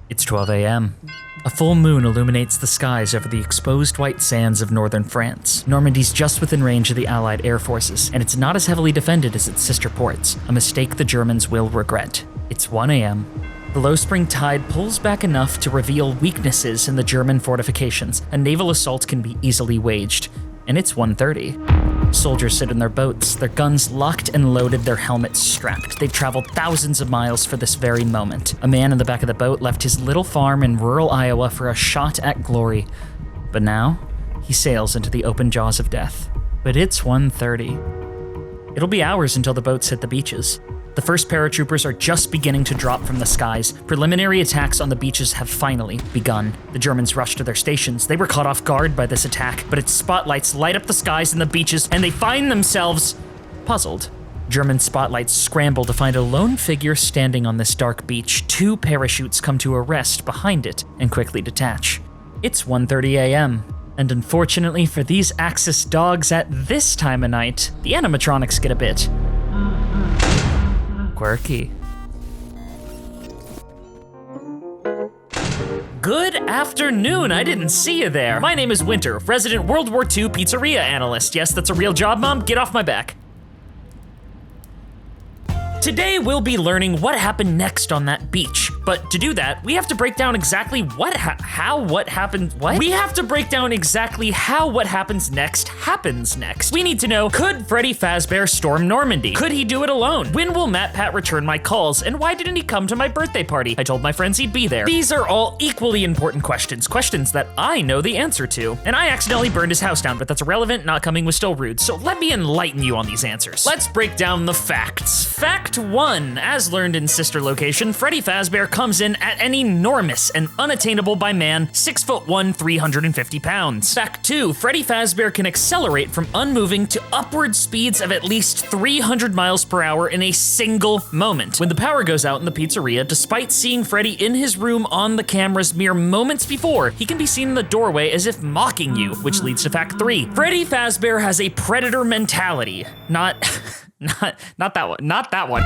It's 12 a.m. A full moon illuminates the skies over the exposed white sands of northern France. Normandy's just within range of the Allied air forces, and it's not as heavily defended as its sister ports, a mistake the Germans will regret. It's 1 a.m. The low spring tide pulls back enough to reveal weaknesses in the German fortifications. A naval assault can be easily waged, and it's 1:30. Soldiers sit in their boats, their guns locked and loaded, their helmets strapped. They've traveled thousands of miles for this very moment. A man in the back of the boat left his little farm in rural Iowa for a shot at glory. But now, he sails into the open jaws of death. But it's 1:30. It'll be hours until the boats hit the beaches. The first paratroopers are just beginning to drop from the skies. Preliminary attacks on the beaches have finally begun. The Germans rush to their stations. They were caught off guard by this attack, but its spotlights light up the skies and the beaches, and they find themselves puzzled. German spotlights scramble to find a lone figure standing on this dark beach. Two parachutes come to a rest behind it and quickly detach. It's 1:30 a.m. And unfortunately for these Axis dogs at this time of night, the animatronics get a bit quirky. Good afternoon, I didn't see you there. My name is Winter, resident World War II pizzeria analyst. Yes, that's a real job, Mom, get off my back. Today we'll be learning what happened next on that beach. But to do that, we have to break down exactly what We have to break down exactly how what happens next. We need to know, could Freddy Fazbear storm Normandy? Could he do it alone? When will MatPat return my calls? And why didn't he come to my birthday party? I told my friends he'd be there. These are all equally important questions that I know the answer to. And I accidentally burned his house down, but that's irrelevant, not coming was still rude. So let me enlighten you on these answers. Let's break down the facts. Fact 1, as learned in Sister Location, Freddy Fazbear comes in at an enormous and unattainable by man 6'1", 350 pounds. Fact 2, Freddy Fazbear can accelerate from unmoving to upward speeds of at least 300 miles per hour in a single moment. When the power goes out in the pizzeria, despite seeing Freddy in his room on the cameras mere moments before, he can be seen in the doorway as if mocking you, which leads to fact 3. Freddy Fazbear has a predator mentality. Not that one.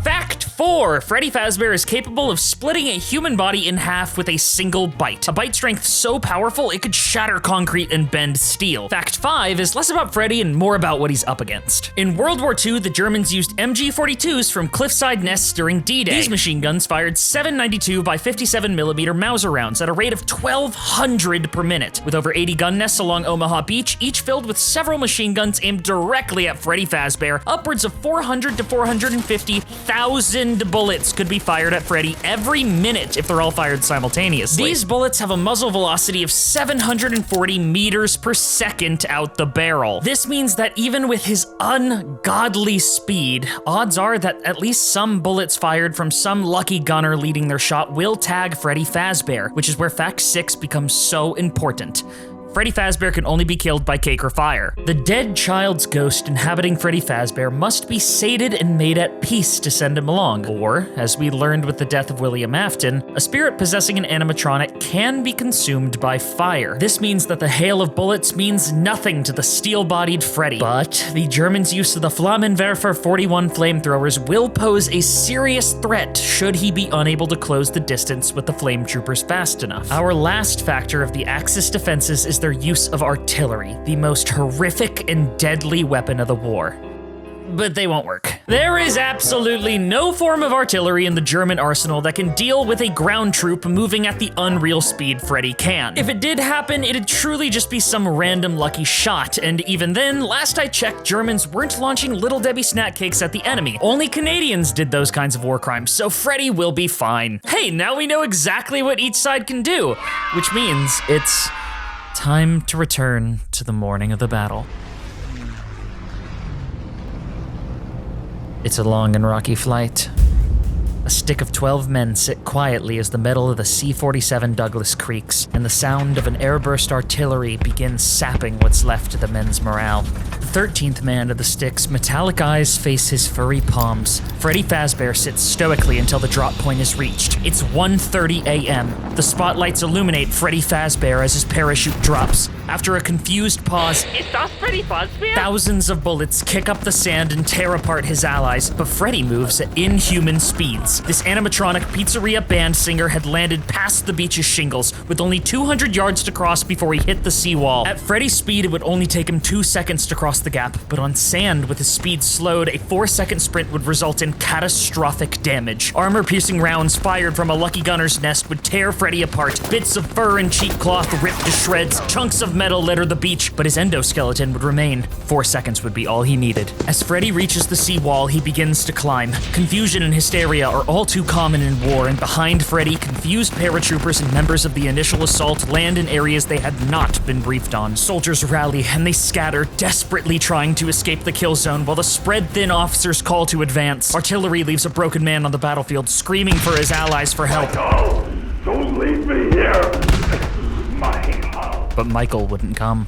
Fact 4, Freddy Fazbear is capable of splitting a human body in half with a single bite. A bite strength so powerful it could shatter concrete and bend steel. Fact 5 is less about Freddy and more about what he's up against. In World War II, the Germans used MG42s from cliffside nests during D-Day. These machine guns fired 792 by 57mm Mauser rounds at a rate of 1,200 per minute. With over 80 gun nests along Omaha Beach, each filled with several machine guns aimed directly at Freddy Fazbear, upwards of 400 to 450,000 bullets could be fired at Freddy every minute if they're all fired simultaneously. These bullets have a muzzle velocity of 740 meters per second out the barrel. This means that even with his ungodly speed, odds are that at least some bullets fired from some lucky gunner leading their shot will tag Freddy Fazbear, which is where fact 6 becomes so important. Freddy Fazbear can only be killed by cake or fire. The dead child's ghost inhabiting Freddy Fazbear must be sated and made at peace to send him along. Or, as we learned with the death of William Afton, a spirit possessing an animatronic can be consumed by fire. This means that the hail of bullets means nothing to the steel-bodied Freddy. But the Germans' use of the Flammenwerfer 41 flamethrowers will pose a serious threat should he be unable to close the distance with the flame troopers fast enough. Our last factor of the Axis defenses is their use of artillery, the most horrific and deadly weapon of the war. But they won't work. There is absolutely no form of artillery in the German arsenal that can deal with a ground troop moving at the unreal speed Freddy can. If it did happen, it'd truly just be some random lucky shot, and even then, last I checked, Germans weren't launching Little Debbie snack cakes at the enemy. Only Canadians did those kinds of war crimes, so Freddy will be fine. Hey, now we know exactly what each side can do, which means it's time to return to the morning of the battle. It's a long and rocky flight. A stick of 12 men sit quietly as the metal of the C-47 Douglas creaks, and the sound of an airburst artillery begins sapping what's left of the men's morale. The 13th man of the sticks, metallic eyes face his furry palms. Freddy Fazbear sits stoically until the drop point is reached. It's 1:30 a.m. The spotlights illuminate Freddy Fazbear as his parachute drops. After a confused pause, Is that Freddy Fazbear? thousands of bullets kick up the sand and tear apart his allies, but Freddy moves at inhuman speeds. This animatronic pizzeria band singer had landed past the beach's shingles, with only 200 yards to cross before he hit the seawall. At Freddy's speed, it would only take him 2 seconds to cross the gap, but on sand, with his speed slowed, a 4-second sprint would result in catastrophic damage. Armor-piercing rounds fired from a lucky gunner's nest would tear Freddy apart. Bits of fur and cheap cloth ripped to shreds. Chunks of metal litter the beach, but his endoskeleton would remain. 4 seconds would be all he needed. As Freddy reaches the seawall, he begins to climb. Confusion and hysteria are all too common in war, and behind Freddy, confused paratroopers and members of the initial assault land in areas they had not been briefed on. Soldiers rally, and they scatter, desperately trying to escape the kill zone, while the spread-thin officers call to advance. Artillery leaves a broken man on the battlefield, screaming for his allies for help. No! Don't leave me here! This is my house! But Michael wouldn't come.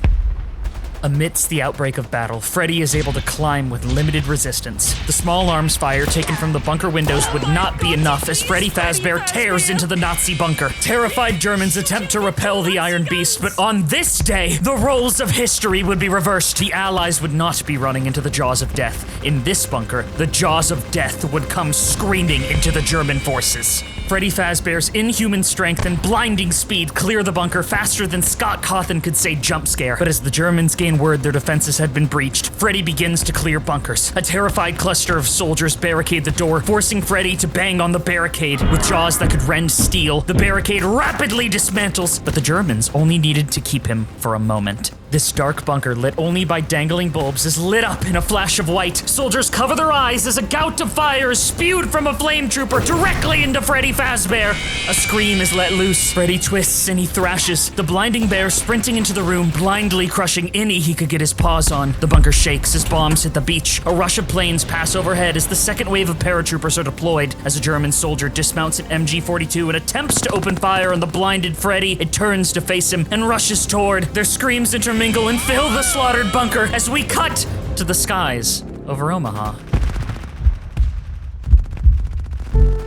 Amidst the outbreak of battle, Freddy is able to climb with limited resistance. The small arms fire taken from the bunker windows would not be enough as Freddy Fazbear tears into the Nazi bunker. Terrified Germans attempt to repel the Iron Beast, but on this day, the roles of history would be reversed. The Allies would not be running into the jaws of death. In this bunker, the jaws of death would come screaming into the German forces. Freddy Fazbear's inhuman strength and blinding speed clear the bunker faster than Scott Cawthon could say jump scare. But as the Germans gain word their defenses had been breached, Freddy begins to clear bunkers. A terrified cluster of soldiers barricade the door, forcing Freddy to bang on the barricade. With jaws that could rend steel, the barricade rapidly dismantles, but the Germans only needed to keep him for a moment. This dark bunker, lit only by dangling bulbs, is lit up in a flash of white. Soldiers cover their eyes as a gout of fire is spewed from a flame trooper directly into Freddy Fazbear. A scream is let loose. Freddy twists and he thrashes, the blinding bear sprinting into the room, blindly crushing any he could get his paws on. The bunker shakes as bombs hit the beach. A rush of planes pass overhead as the second wave of paratroopers are deployed. As a German soldier dismounts an MG-42 and attempts to open fire on the blinded Freddy, it turns to face him and rushes toward. Their screams intermingle and fill the slaughtered bunker as we cut to the skies over Omaha.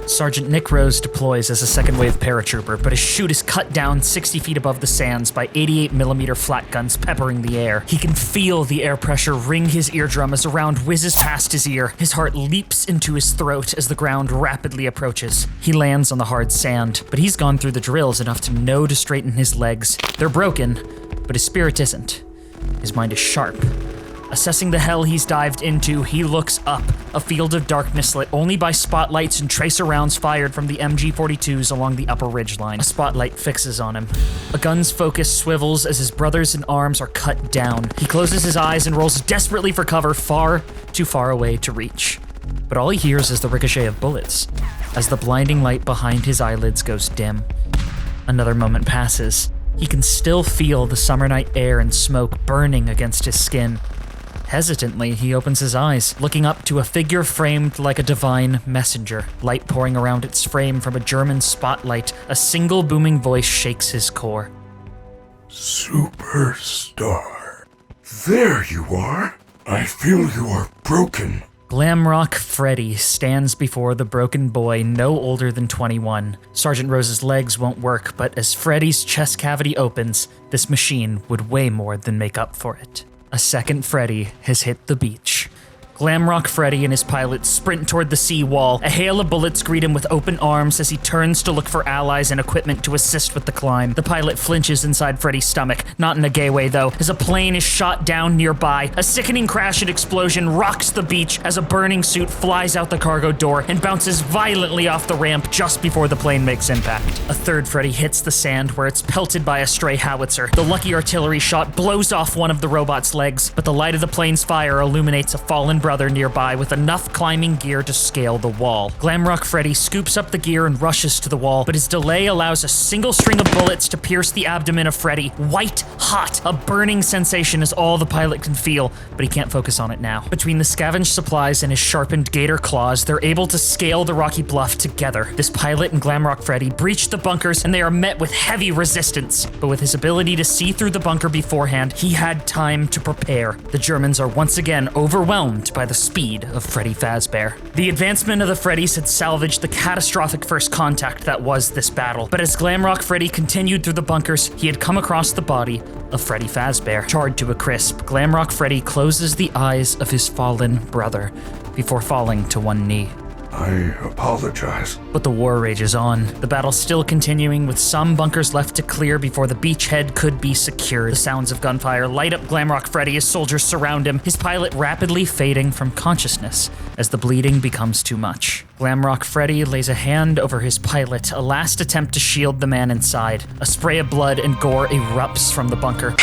Sergeant Nick Rose deploys as a second wave paratrooper, but his chute is cut down 60 feet above the sands by 88mm flat guns peppering the air. He can feel the air pressure ring his eardrum as a round whizzes past his ear. His heart leaps into his throat as the ground rapidly approaches. He lands on the hard sand, but he's gone through the drills enough to know to straighten his legs. They're broken, but his spirit isn't. His mind is sharp. Assessing the hell he's dived into, he looks up, a field of darkness lit only by spotlights and tracer rounds fired from the MG-42s along the upper ridgeline. A spotlight fixes on him. A gun's focus swivels as his brothers in arms are cut down. He closes his eyes and rolls desperately for cover, far too far away to reach. But all he hears is the ricochet of bullets, as the blinding light behind his eyelids goes dim. Another moment passes. He can still feel the summer night air and smoke burning against his skin. Hesitantly, he opens his eyes, looking up to a figure framed like a divine messenger. Light pouring around its frame from a German spotlight, a single booming voice shakes his core. Superstar. There you are. I feel you are broken. Glamrock Freddy stands before the broken boy no older than 21. Sergeant Rose's legs won't work, but as Freddy's chest cavity opens, this machine would way more than make up for it. A second Freddy has hit the beach. Glamrock Freddy and his pilots sprint toward the sea wall. A hail of bullets greet him with open arms as he turns to look for allies and equipment to assist with the climb. The pilot flinches inside Freddy's stomach, not in a gay way though, as a plane is shot down nearby. A sickening crash and explosion rocks the beach as a burning suit flies out the cargo door and bounces violently off the ramp just before the plane makes impact. A third Freddy hits the sand where it's pelted by a stray howitzer. The lucky artillery shot blows off one of the robot's legs, but the light of the plane's fire illuminates a fallen brother nearby with enough climbing gear to scale the wall. Glamrock Freddy scoops up the gear and rushes to the wall, but his delay allows a single string of bullets to pierce the abdomen of Freddy. White hot, a burning sensation is all the pilot can feel, but he can't focus on it now. Between the scavenged supplies and his sharpened gator claws, they're able to scale the rocky bluff together. This pilot and Glamrock Freddy breach the bunkers, and they are met with heavy resistance. But with his ability to see through the bunker beforehand, he had time to prepare. The Germans are once again overwhelmed by the speed of Freddy Fazbear. The advancement of the Freddys had salvaged the catastrophic first contact that was this battle. But as Glamrock Freddy continued through the bunkers, he had come across the body of Freddy Fazbear. Charred to a crisp, Glamrock Freddy closes the eyes of his fallen brother before falling to one knee. I apologize. But the war rages on. The battle still continuing, with some bunkers left to clear before the beachhead could be secured. The sounds of gunfire light up Glamrock Freddy as soldiers surround him, his pilot rapidly fading from consciousness as the bleeding becomes too much. Glamrock Freddy lays a hand over his pilot, a last attempt to shield the man inside. A spray of blood and gore erupts from the bunker.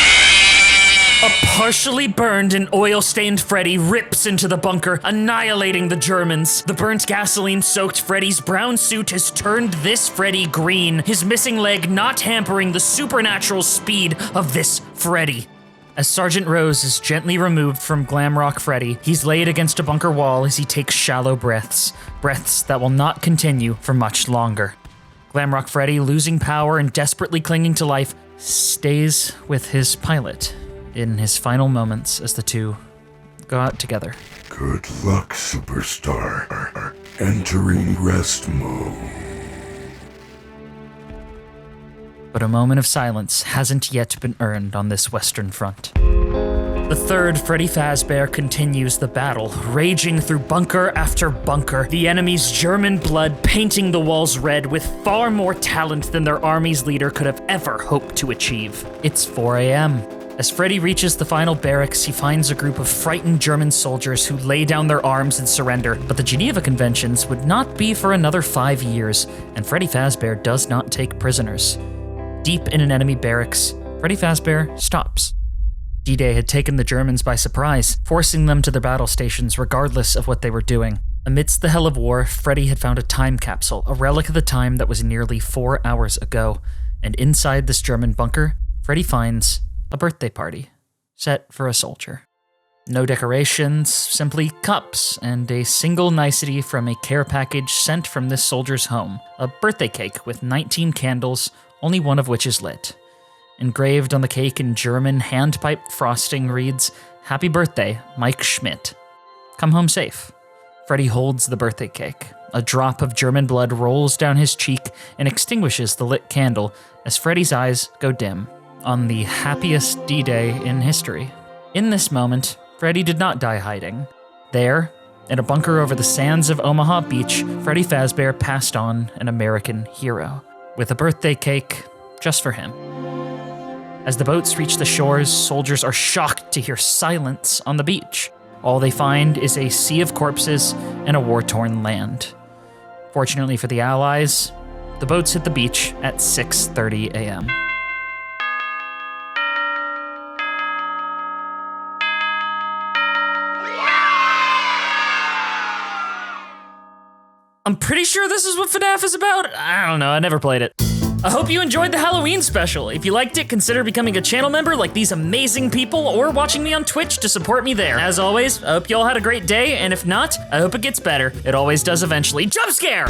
A partially burned and oil-stained Freddy rips into the bunker, annihilating the Germans. The burnt gasoline-soaked Freddy's brown suit has turned this Freddy green, his missing leg not hampering the supernatural speed of this Freddy. As Sergeant Rose is gently removed from Glamrock Freddy, he's laid against a bunker wall as he takes shallow breaths that will not continue for much longer. Glamrock Freddy, losing power and desperately clinging to life, stays with his pilot in his final moments as the two go out together. Good luck, superstar. Entering rest mode. But a moment of silence hasn't yet been earned on this Western Front. The third Freddy Fazbear continues the battle, raging through bunker after bunker, the enemy's German blood painting the walls red with far more talent than their army's leader could have ever hoped to achieve. It's 4 a.m. As Freddy reaches the final barracks, he finds a group of frightened German soldiers who lay down their arms and surrender. But the Geneva Conventions would not be for another 5 years, and Freddy Fazbear does not take prisoners. Deep in an enemy barracks, Freddy Fazbear stops. D-Day had taken the Germans by surprise, forcing them to their battle stations regardless of what they were doing. Amidst the hell of war, Freddy had found a time capsule, a relic of the time that was nearly 4 hours ago. And inside this German bunker, Freddy finds a birthday party, set for a soldier. No decorations, simply cups, and a single nicety from a care package sent from this soldier's home. A birthday cake with 19 candles, only one of which is lit. Engraved on the cake in German handpipe frosting reads, "Happy birthday, Mike Schmidt. Come home safe." Freddy holds the birthday cake. A drop of German blood rolls down his cheek and extinguishes the lit candle as Freddy's eyes go dim. On the happiest D-Day in history. In this moment, Freddy did not die hiding. There, in a bunker over the sands of Omaha Beach, Freddy Fazbear passed on an American hero, with a birthday cake just for him. As the boats reach the shores, soldiers are shocked to hear silence on the beach. All they find is a sea of corpses and a war-torn land. Fortunately for the Allies, the boats hit the beach at 6:30 a.m. I'm pretty sure this is what FNAF is about. I don't know, I never played it. I hope you enjoyed the Halloween special. If you liked it, consider becoming a channel member like these amazing people or watching me on Twitch to support me there. As always, I hope you all had a great day, and if not, I hope it gets better. It always does eventually. Jump scare!